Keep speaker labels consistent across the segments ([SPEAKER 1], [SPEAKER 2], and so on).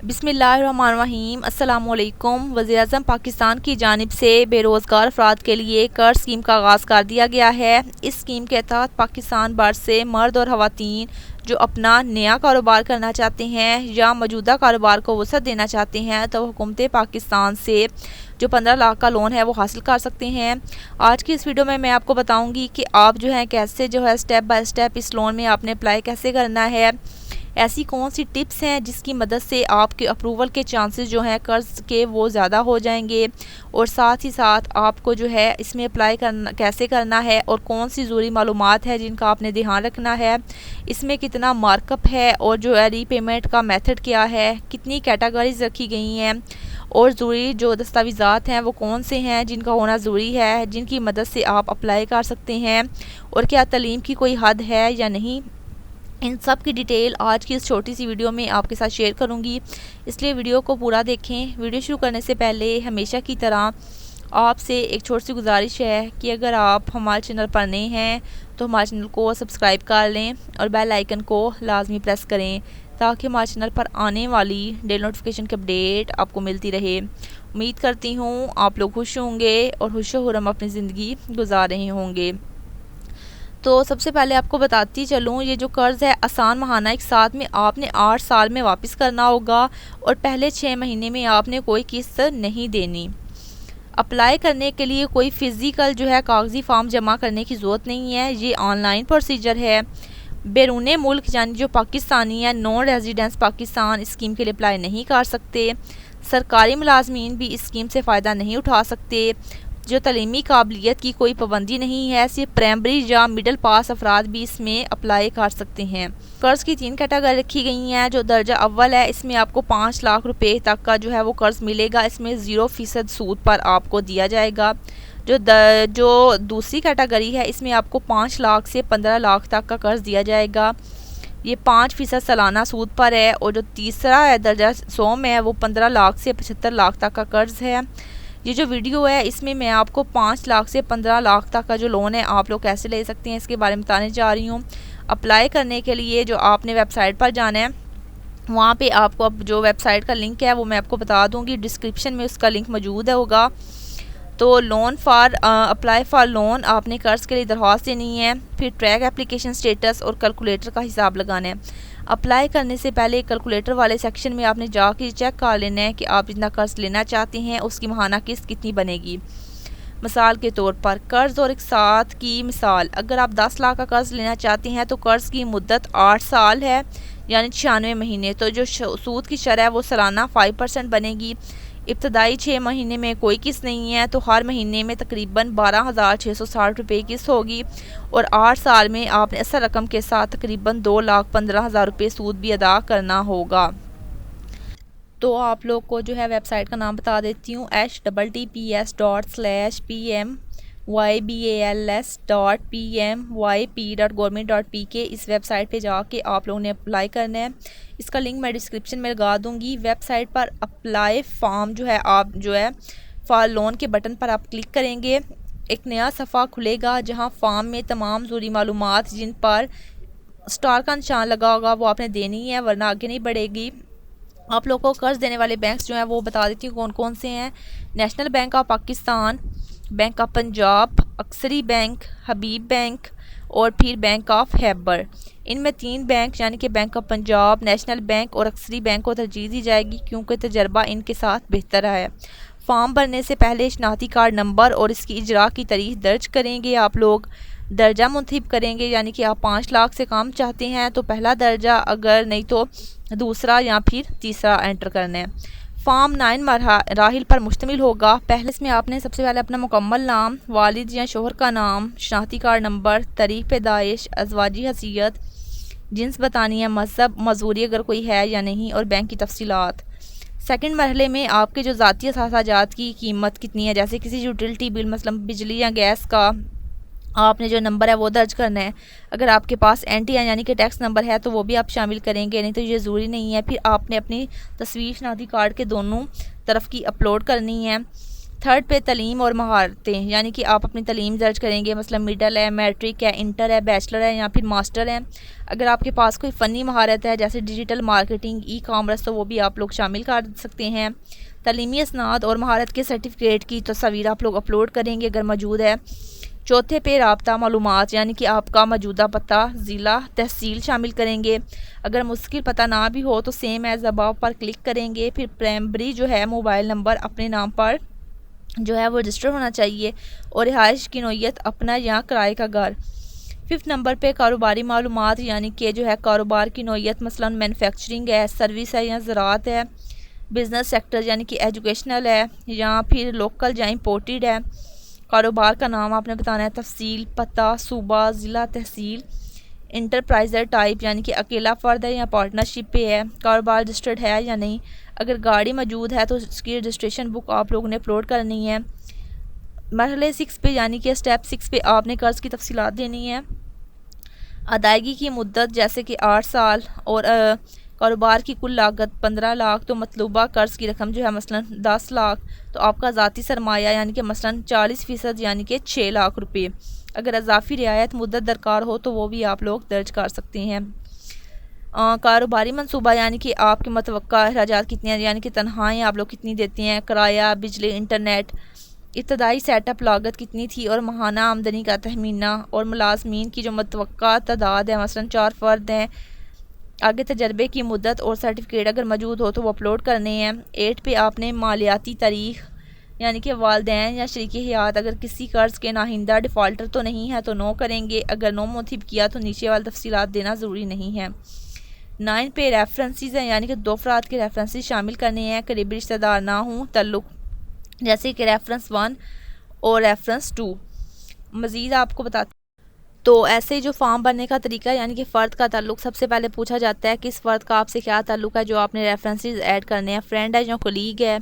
[SPEAKER 1] बिस्मिल्लाहिर्रहमानिर्रहीम अस्सलामुअलैकुम। वज़ीर-ए-आज़म पाकिस्तान की जानिब से बेरोज़गार अफराद के लिए कर्ज स्कीम का आगाज़ कर दिया गया है। इस स्कीम के तहत पाकिस्तान भर से मर्द और ख़वातीन जो अपना नया कारोबार करना चाहते हैं या मौजूदा कारोबार को वसअत देना चाहते हैं तो हुकूमत पाकिस्तान से जो 15 लाख का लोन है वो हासिल कर सकते हैं। आज की इस वीडियो में मैं आपको बताऊंगी कि आप जो है कैसे जो है स्टेप बाय स्टेप इस लोन में आपने अप्लाई कैसे करना है, ऐसी कौन सी टिप्स हैं जिसकी मदद से आपके अप्रूवल के चांसेस जो हैं कर्ज के वो ज़्यादा हो जाएंगे, और साथ ही साथ आपको जो है इसमें अप्लाई करना कैसे करना है और कौन सी ज़रूरी मालूमात है जिनका आपने ध्यान रखना है, इसमें कितना मार्कअप है और जो है रीपेमेंट का मेथड क्या है, कितनी कैटेगरीज रखी गई हैं और ज़रूरी जो दस्तावेज़ात हैं वो कौन से हैं जिनका होना ज़रूरी है, जिनकी मदद से आप अप्लाई कर सकते हैं, और क्या तालीम की कोई हद है या नहीं। इन सब की डिटेल आज की इस छोटी सी वीडियो में आपके साथ शेयर करूंगी, इसलिए वीडियो को पूरा देखें। वीडियो शुरू करने से पहले हमेशा की तरह आपसे एक छोटी सी गुजारिश है कि अगर आप हमारे चैनल पर नए हैं तो हमारे चैनल को सब्सक्राइब कर लें और बेल आइकन को लाजमी प्रेस करें ताकि हमारे चैनल पर आने वाली डेली नोटिफिकेशन की अपडेट आपको मिलती रहे। उम्मीद करती हूँ आप लोग खुश होंगे और खुश खुर्रम अपनी ज़िंदगी गुजार रहे होंगे। तो सबसे पहले आपको बताती चलूँ, ये जो कर्ज़ है आसान महाना एक साथ में आपने 8 साल में वापस करना होगा और पहले 6 महीने में आपने कोई किस्त नहीं देनी। अप्लाई करने के लिए कोई फ़िज़िकल जो है कागज़ी फॉर्म जमा करने की ज़रूरत नहीं है, ये ऑनलाइन प्रोसीजर है। बैरून मुल्क यानी जो पाकिस्तानी है नॉन रेजिडेंस पाकिस्तान इस स्कीम के लिए अप्लाई नहीं कर सकते। सरकारी मुलाजमीन भी इस स्कीम से फ़ायदा नहीं उठा सकते। जो तलीमी काबिलियत की कोई पाबंदी नहीं है, सिर्फ प्राइमरी या मिडिल पास अफराद भी इसमें अप्लाई कर सकते हैं। कर्ज़ की 3 कैटेगरी रखी गई हैं। जो दर्जा अव्वल है इसमें आपको 5 लाख रुपए तक का जो है वो कर्ज़ मिलेगा, इसमें 0% सूद पर आपको दिया जाएगा। जो दूसरी कैटेगरी है इसमें आपको 5 लाख से 15 लाख तक का कर्ज़ दिया जाएगा, ये 5% सालाना सूद पर है। और जो तीसरा है दर्जा 100 में है वो 15 लाख से 75 लाख तक का कर्ज़ है। ये जो वीडियो है इसमें मैं आपको 5 लाख से 15 लाख तक का जो लोन है आप लोग कैसे ले सकते हैं इसके बारे में बताने जा रही हूँ। अप्लाई करने के लिए जो आपने वेबसाइट पर जाना है वहाँ पे आपको अब जो वेबसाइट का लिंक है वो मैं आपको बता दूँगी, डिस्क्रिप्शन में उसका लिंक मौजूद होगा। तो loan for apply for loan आपने कर्ज़ के लिए दरख्वास्त देनी है, फिर ट्रैक एप्लीकेशन स्टेटस और कैलकुलेटर का हिसाब लगाना है। अप्लाई करने से पहले कैलकुलेटर वाले सेक्शन में आपने जाके चेक कर लेना है कि आप जितना कर्ज़ लेना चाहते हैं उसकी माहाना किस्त कितनी बनेगी। मिसाल के तौर पर कर्ज़ और एक साथ की मिसाल, अगर आप 10 लाख का कर्ज़ लेना चाहते हैं तो कर्ज़ की मुद्दत 8 साल है यानी 96 महीने। तो जो सूद की शरह है वो सालाना 5% बनेगी। इब्तदाई 6 महीने में कोई किस्त नहीं है तो हर महीने में तकरीबन 12,660 रुपये किस्त होगी, और 8 साल में आपने असल रकम के साथ तकरीबन 2,15,000 रुपये सूद भी अदा करना होगा। तो आप लोग को जो है वेबसाइट का नाम बता देती हूँ, https://pmybals.pmyp.government.pk। इस वेबसाइट पे जाके आप लोगों ने अप्लाई करना है, इसका लिंक मैं डिस्क्रिप्शन में लगा दूँगी। वेबसाइट पर अप्लाई फॉर्म जो है आप जो है फॉर लोन के बटन पर आप क्लिक करेंगे, एक नया सफ़ा खुलेगा जहाँ फॉर्म में तमाम ज़रूरी मालूमात जिन पर स्टार का निशान लगा होगा वो आपने देनी है, वरना आगे नहीं बढ़ेगी। आप लोग को कर्ज़ देने वाले बैंक्स जो हैं वो बता देती हूँ कौन कौन से हैं। National Bank of Pakistan, Bank of Punjab, अक्सरी बैंक, हबीब बैंक और फिर बैंक ऑफ हैबर। इनमें 3 बैंक यानी कि bank of Punjab, national bank और अक्सरी बैंक को तरजीह दी जाएगी क्योंकि तजर्बा इनके साथ बेहतर है। फॉर्म भरने से पहले शनाख्ती कार्ड नंबर और इसकी इजरा की तारीख दर्ज करेंगे। आप लोग दर्जा मुंतखब करेंगे, यानी कि आप 5 लाख से कम चाहते हैं तो पहला दर्जा, अगर नहीं तो दूसरा या फिर तीसरा एंटर करना है। फॉर्म 9 मराहिल पर मुश्तमिल होगा। पहले इसमें आपने सबसे पहले अपना मुकम्मल नाम, वालिद या शोहर का नाम, शनाख्ती कार्ड नंबर, तारीख पैदाइश, अज़वाजी हसीयत, जिन्स बतानी है, मज़हब, मजदूरी अगर कोई है या नहीं, और बैंक की तफसीलात। सेकंड मरहले में आपके जो ज़ाती असासाजात की कीमत कितनी है, जैसे किसी यूटिलिटी बिल मतलब बिजली या गैस का आपने जो नंबर है वो दर्ज करना है। अगर आपके पास NTN यानी कि टैक्स नंबर है तो वो भी आप शामिल करेंगे, नहीं तो ये ज़रूरी नहीं है। फिर आपने अपनी तस्वीर शनाख्ती कार्ड के दोनों तरफ की अपलोड करनी है। थर्ड पे तलीम और महारतें, यानी कि आप अपनी तलीम दर्ज करेंगे, मतलब मिडल है, मैट्रिक है, इंटर है, बैचलर है या फिर मास्टर है। अगर आपके पास कोई फ़नी महारत है जैसे डिजिटल मार्केटिंग, ई कॉमर्स, तो वो भी आप लोग शामिल कर सकते हैं। तलीमी असनाद और महारत के सर्टिफिकेट की तस्वीर आप लोग अपलोड करेंगे अगर मौजूद है। चौथे पे राब्ता मालूमात, यानी कि आपका मौजूदा पता, ज़िला, तहसील शामिल करेंगे। अगर मुश्किल पता ना भी हो तो सेम एज़ अबव पर क्लिक करेंगे। फिर प्राइमरी जो है मोबाइल नंबर अपने नाम पर जो है वो रजिस्टर होना चाहिए और रिहाइश की नोयत अपना या किराए का घर। फिफ्थ नंबर पे कारोबारी मालूमात, यानी कि जो है कारोबार की नोयत, मसलन मैन्युफैक्चरिंग है, सर्विस है या ज़राअत है। बिज़नेस सेक्टर यानी कि एजुकेशनल है या फिर लोकल या इम्पोर्टेड है। कारोबार का नाम आपने बताना है, तफसील, पता, सूबा, ज़िला, तहसील। इंटरप्राइजर टाइप, यानी कि अकेला फ़र्द है या पार्टनरशिप पे है। कारोबार रजिस्टर्ड है या नहीं। अगर गाड़ी मौजूद है तो उसकी रजिस्ट्रेशन बुक आप लोगों ने अपलोड करनी है। मरहले 6 पे, यानी कि स्टेप 6 पे आपने कर्ज़ की तफसीलात देनी है। अदायगी की मुद्दत जैसे कि 8 साल और कारोबार की कुल लागत 15 लाख, तो मतलूबा कर्ज़ की रकम जो है मसलन 10 लाख, तो आपका ज़ाती सरमाया यानी कि मसलन 40% यानी कि 6 लाख रुपये। अगर इजाफी रियायत मुद्दत दरकार हो तो वो भी आप लोग दर्ज कर सकते हैं। कारोबारी मनसूबा, यानी कि आपके मतवक्का अखराजात कितने हैं, यानी कि तनख्वाहें आप लोग कितनी देते हैं, किराया, बिजली, इंटरनेट। इब्तदाई सेटअप लागत कितनी थी और माहाना आमदनी का तहमीना, और मुलाजमीन की जो मतवक्का तादाद है, मसलन 4 फ़र्द हैं। आगे तजर्बे की मुद्दत और सर्टिफिकेट अगर मौजूद हो तो वो अपलोड करने हैं। 8 पे आपने मालियाती तारीख, यानी कि वालदैन या शरीकी हयात अगर किसी कर्ज़ के नाहिंदा डिफ़ॉल्टर तो नहीं है तो नो करेंगे। अगर नो मोथिब किया तो नीचे वाली तफसीलात देना ज़रूरी नहीं है। 9 पे रेफरेंसेस हैं, यानी कि 2 अफराद के रेफरेंसेस शामिल करने हैं, करीबी रिश्तेदार ना हों, तल्लुक़, जैसे कि रेफरेंस 1 और रेफरेंस 2। मज़ीद आपको बताते, तो ऐसे जो फॉर्म भरने का तरीका, यानी कि फ़र्द का ताल्लुक सबसे पहले पूछा जाता है, किस फ़र्द का आपसे क्या ताल्लुक है जो आपने रेफरेंसेस ऐड करने हैं, फ्रेंड है या कोलीग है।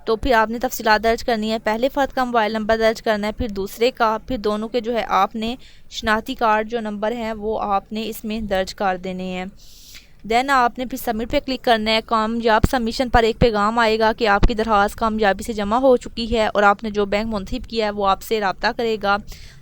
[SPEAKER 1] तो फिर आपने तफसीलात दर्ज करनी है। पहले फ़र्द का मोबाइल नंबर दर्ज करना है, फिर दूसरे का, फिर दोनों के जो है आपने शनाख्ती कार्ड जो नंबर हैं वो आपने इसमें दर्ज कर देने हैं। देन आपने फिर सबमिट पे क्लिक करना है। कामयाब सबमिशन पर एक पैगाम आएगा कि आपकी दरख्वास्त कामयाबी से जमा हो चुकी है और आपने जो बैंक मुंतखब किया है वो आपसे रब्ता करेगा।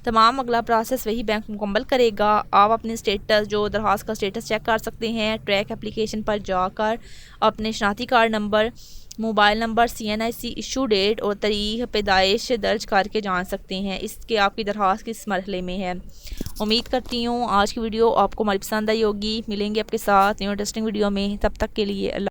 [SPEAKER 1] तमाम अगला प्रोसेस वही बैंक मुकम्मल करेगा। आप अपने स्टेटस, जो दरख्वास्त का स्टेटस चेक कर सकते हैं ट्रैक एप्लीकेशन पर जाकर। अपने शनाख्ती card number, mobile number, CNIC, issue date और तारीख़ पैदाइश दर्ज करके जान सकते हैं इसके आपकी दरख्वास्त किस मरहले में है। उम्मीद करती हूँ आज की वीडियो आपको हमारी पसंद आई होगी। मिलेंगे आपके साथ न्यू इंटरेस्टिंग वीडियो में, तब तक के लिए अल्लाह।